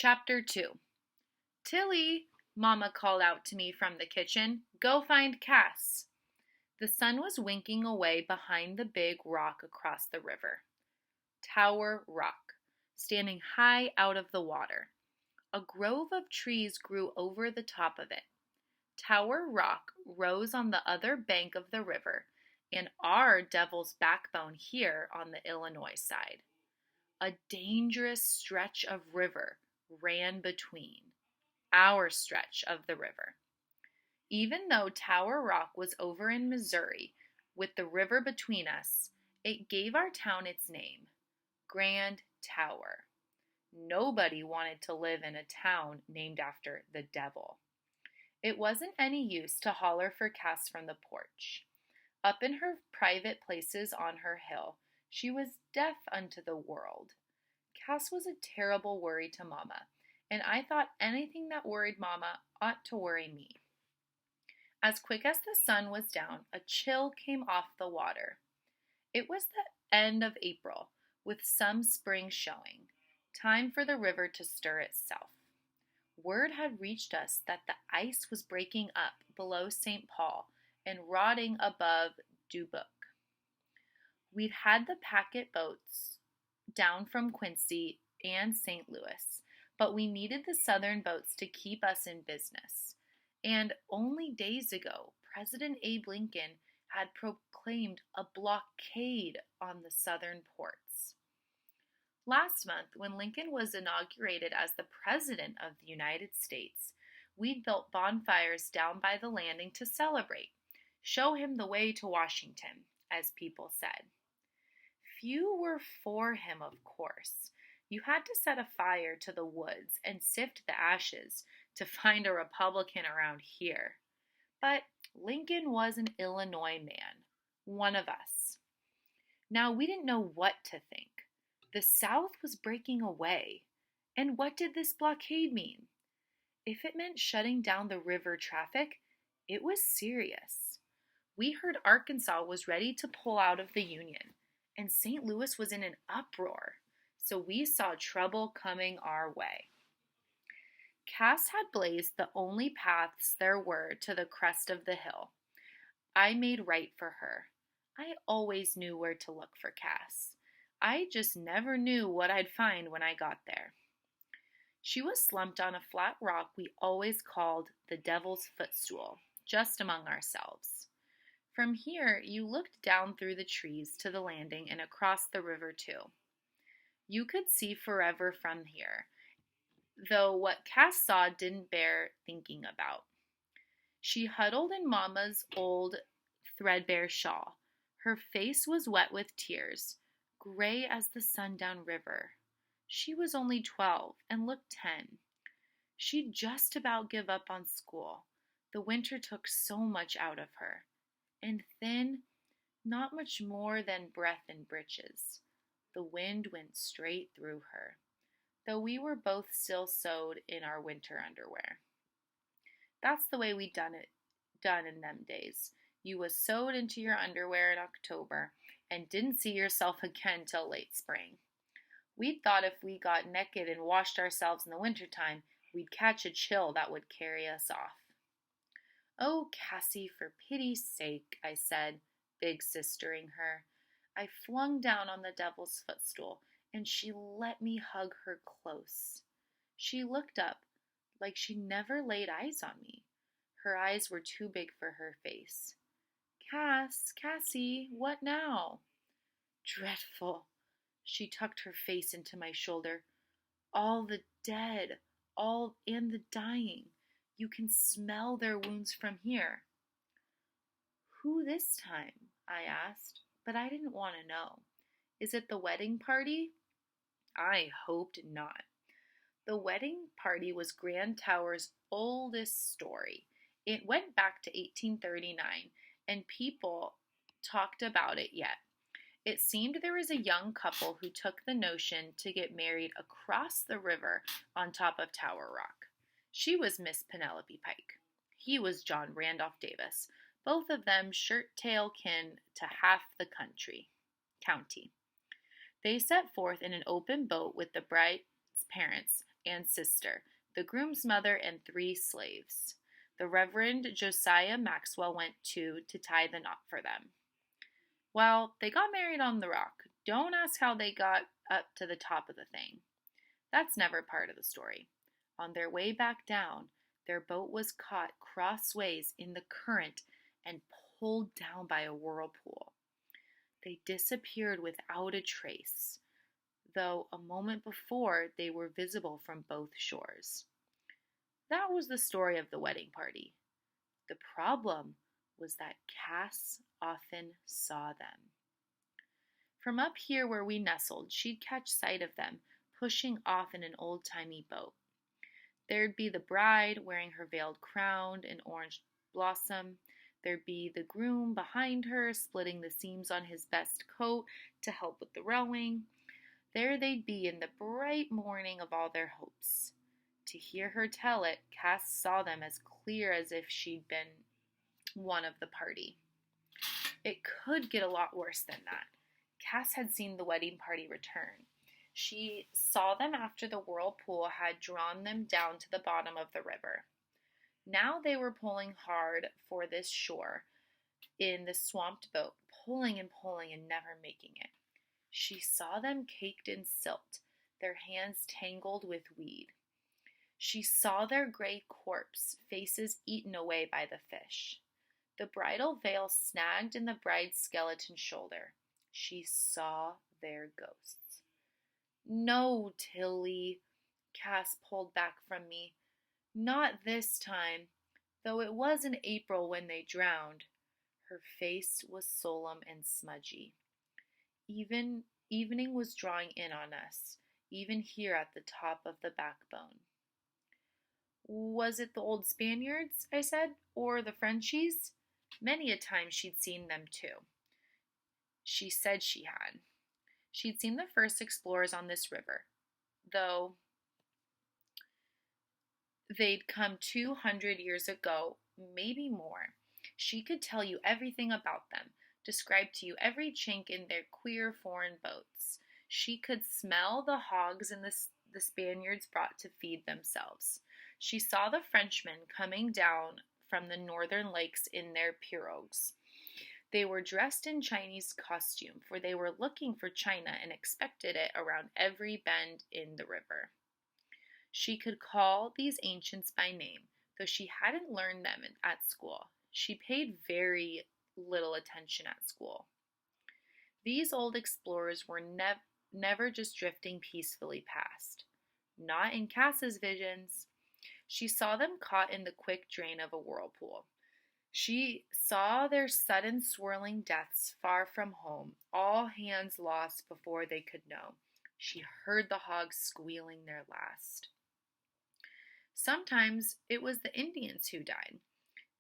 Chapter 2. Tilly, Mama called out to me from the kitchen. Go find Cass. The sun was winking away behind the big rock across the river. Tower Rock, standing high out of the water. A grove of trees grew over the top of it. Tower Rock rose on the other bank of the river, and our Devil's Backbone here on the Illinois side. A dangerous stretch of river ran between our stretch of the river. Even though Tower Rock was over in Missouri, with the river between us, it gave our town its name, Grand Tower. Nobody wanted to live in a town named after the devil. It wasn't any use to holler for Cass from the porch. Up in her private places on her hill, she was deaf unto the world. Cass was a terrible worry to Mama, and I thought anything that worried Mama ought to worry me. As quick as the sun was down, a chill came off the water. It was the end of April, with some spring showing, time for the river to stir itself. Word had reached us that the ice was breaking up below St. Paul and rotting above Dubuque. We'd had the packet boats down from Quincy and St. Louis, but we needed the southern boats to keep us in business. And only days ago, President Abe Lincoln had proclaimed a blockade on the southern ports. Last month, when Lincoln was inaugurated as the President of the United States, we'd built bonfires down by the landing to celebrate, show him the way to Washington, as people said. Few were for him, of course. You had to set a fire to the woods and sift the ashes to find a Republican around here. But Lincoln was an Illinois man, one of us. Now we didn't know what to think. The South was breaking away. And what did this blockade mean? If it meant shutting down the river traffic, it was serious. We heard Arkansas was ready to pull out of the Union, and St. Louis was in an uproar, so we saw trouble coming our way. Cass had blazed the only paths there were to the crest of the hill. I made right for her. I always knew where to look for Cass. I just never knew what I'd find when I got there. She was slumped on a flat rock we always called the Devil's Footstool, just among ourselves. From here, you looked down through the trees to the landing and across the river, too. You could see forever from here, though what Cass saw didn't bear thinking about. She huddled in Mama's old threadbare shawl. Her face was wet with tears, gray as the sundown river. She was only 12 and looked 10. She'd just about give up on school. The winter took so much out of her. And thin, not much more than breath in breeches. The wind went straight through her, though we were both still sewed in our winter underwear. That's the way we'd done in them days. You was sewed into your underwear in October and didn't see yourself again till late spring. We'd thought if we got naked and washed ourselves in the wintertime, we'd catch a chill that would carry us off. "Oh, Cassie, for pity's sake," I said, big sistering her. I flung down on the Devil's Footstool, and she let me hug her close. She looked up, like she'd never laid eyes on me. Her eyes were too big for her face. Cassie, what now?" "Dreadful." She tucked her face into my shoulder. "All the dead, and the dying. You can smell their wounds from here." "Who this time?" I asked, but I didn't want to know. "Is it the wedding party?" I hoped not. The wedding party was Grand Tower's oldest story. It went back to 1839, and people talked about it yet. It seemed there was a young couple who took the notion to get married across the river on top of Tower Rock. She was Miss Penelope Pike. He was John Randolph Davis, both of them shirt-tail kin to half the county. They set forth in an open boat with the bride's parents and sister, the groom's mother, and 3 slaves. The Reverend Josiah Maxwell went too to tie the knot for them. Well, they got married on the rock. Don't ask how they got up to the top of the thing. That's never part of the story. On their way back down, their boat was caught crossways in the current and pulled down by a whirlpool. They disappeared without a trace, though a moment before they were visible from both shores. That was the story of the wedding party. The problem was that Cass often saw them. From up here where we nestled, she'd catch sight of them, pushing off in an old-timey boat. There'd be the bride wearing her veiled crown and orange blossom. There'd be the groom behind her, splitting the seams on his best coat to help with the rowing. There they'd be in the bright morning of all their hopes. To hear her tell it, Cass saw them as clear as if she'd been one of the party. It could get a lot worse than that. Cass had seen the wedding party return. She saw them after the whirlpool had drawn them down to the bottom of the river. Now they were pulling hard for this shore in the swamped boat, pulling and never making it. She saw them caked in silt, their hands tangled with weed. She saw their gray corpse, faces eaten away by the fish. The bridal veil snagged in the bride's skeleton shoulder. She saw their ghosts. "No, Tilly," Cass pulled back from me. "Not this time, though it was in April when they drowned." Her face was solemn and smudgy. Evening was drawing in on us, even here at the top of the backbone. "Was it the old Spaniards," I said, "or the Frenchies?" Many a time she'd seen them too. She said she had. She'd seen the first explorers on this river, though they'd come 200 years ago, maybe more. She could tell you everything about them, describe to you every chink in their queer foreign boats. She could smell the hogs the Spaniards brought to feed themselves. She saw the Frenchmen coming down from the northern lakes in their pirogues. They were dressed in Chinese costume, for they were looking for China and expected it around every bend in the river. She could call these ancients by name, though she hadn't learned them at school. She paid very little attention at school. These old explorers were never just drifting peacefully past. Not in Cass's visions. She saw them caught in the quick drain of a whirlpool. She saw their sudden swirling deaths far from home, all hands lost before they could know. She heard the hogs squealing their last. Sometimes it was the Indians who died.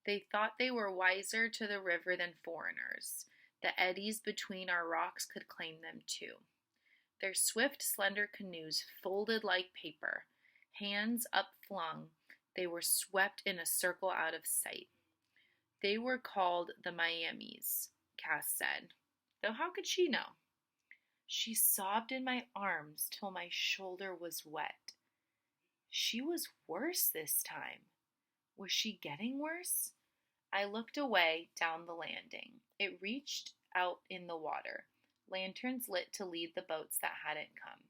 They thought they were wiser to the river than foreigners. The eddies between our rocks could claim them too. Their swift, slender canoes folded like paper. Hands upflung, they were swept in a circle out of sight. They were called the Miamis, Cass said, though how could she know? She sobbed in my arms till my shoulder was wet. She was worse this time. Was she getting worse? I looked away down the landing. It reached out in the water, lanterns lit to lead the boats that hadn't come.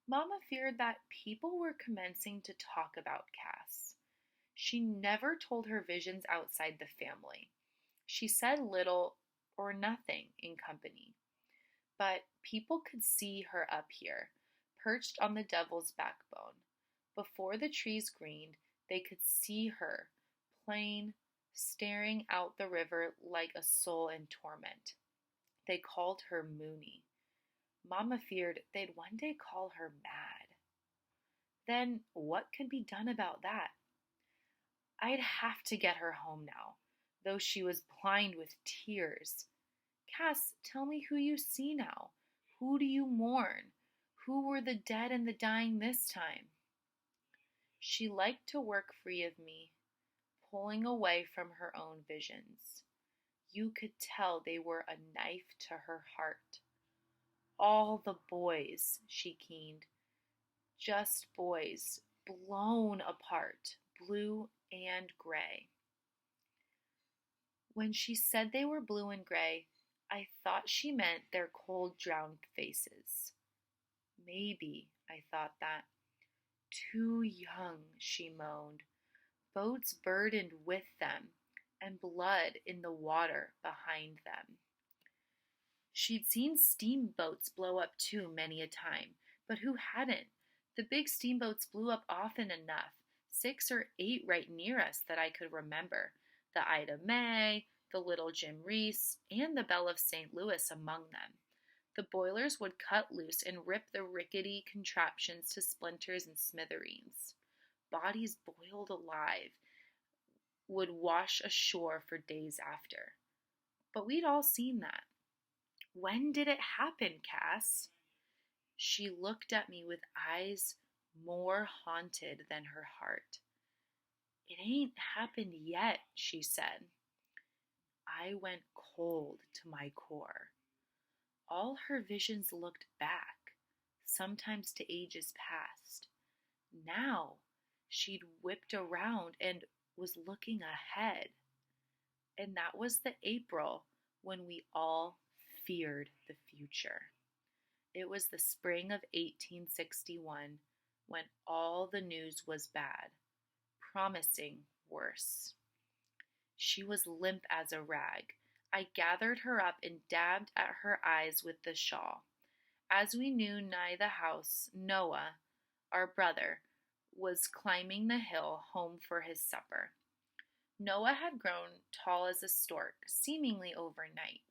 Mama feared that people were commencing to talk about Cass. She never told her visions outside the family. She said little or nothing in company. But people could see her up here, perched on the devil's backbone. Before the trees greened, they could see her, plain, staring out the river like a soul in torment. They called her Moony. Mama feared they'd one day call her mad. Then what could be done about that? I'd have to get her home now, though she was blind with tears. Cass, tell me who you see now. Who do you mourn? Who were the dead and the dying this time? She liked to work free of me, pulling away from her own visions. You could tell they were a knife to her heart. All the boys, she keened. Just boys, blown apart, blue and gray. When she said they were blue and gray, I thought she meant their cold, drowned faces. Maybe, I thought that. Too young, she moaned. Boats burdened with them, and blood in the water behind them. She'd seen steamboats blow up too many a time, but who hadn't? The big steamboats blew up often enough, 6 or 8 right near us that I could remember. The Ida May, the Little Jim Reese, and the Belle of St. Louis among them. The boilers would cut loose and rip the rickety contraptions to splinters and smithereens. Bodies boiled alive would wash ashore for days after. But we'd all seen that. When did it happen, Cass? She looked at me with eyes more haunted than her heart. It ain't happened yet, she said. I went cold to my core. All her visions looked back, sometimes to ages past. Now she'd whipped around and was looking ahead. And that was the April when we all feared the future. It was the spring of 1861 when all the news was bad, promising worse. She was limp as a rag. I gathered her up and dabbed at her eyes with the shawl. As we knew nigh the house, Noah, our brother, was climbing the hill home for his supper. Noah had grown tall as a stork, seemingly overnight.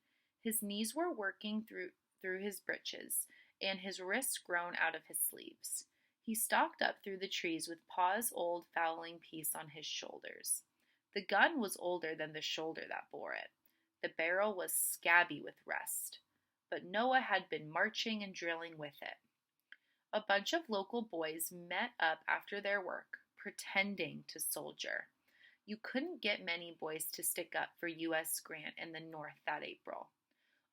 His knees were working through his breeches, and his wrists grown out of his sleeves. He stalked up through the trees with Pa's old fowling piece on his shoulders. The gun was older than the shoulder that bore it. The barrel was scabby with rust, but Noah had been marching and drilling with it. A bunch of local boys met up after their work, pretending to soldier. You couldn't get many boys to stick up for U.S. Grant in the North that April.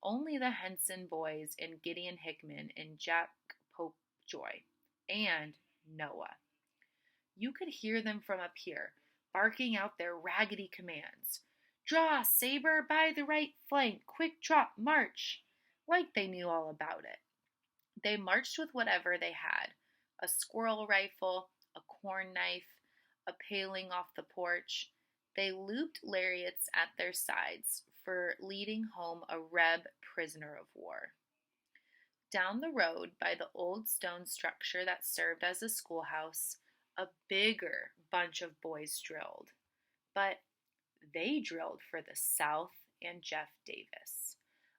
Only the Henson boys and Gideon Hickman and Jack Popejoy and Noah. You could hear them from up here, barking out their raggedy commands. Draw, Saber, by the right flank, quick trot, march, like they knew all about it. They marched with whatever they had, a squirrel rifle, a corn knife, a paling off the porch. They looped lariats at their sides for leading home a Reb prisoner of war. Down the road, by the old stone structure that served as a schoolhouse, a bigger bunch of boys drilled. But they drilled for the South and Jeff Davis.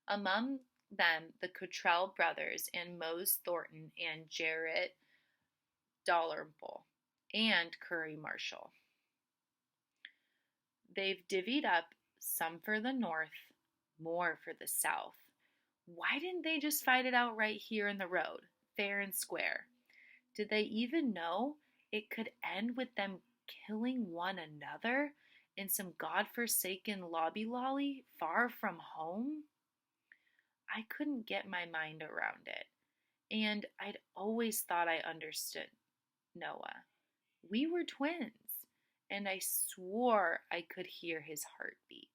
Among them, the Cottrell brothers and Mose Thornton and Jarrett Dalrymple and Curry Marshall. They've divvied up some for the North, more for the South. Why didn't they just fight it out right here in the road, fair and square? Did they even know it could end with them killing one another in some godforsaken lobby lolly far from home? I couldn't get my mind around it, and I'd always thought I understood Noah. We were twins, and I swore I could hear his heartbeat.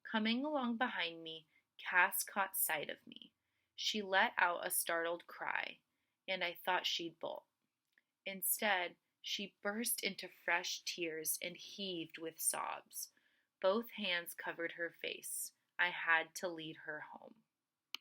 Coming along behind me, Cass caught sight of me. She let out a startled cry, and I thought she'd bolt. Instead, she burst into fresh tears and heaved with sobs. Both hands covered her face. I had to lead her home.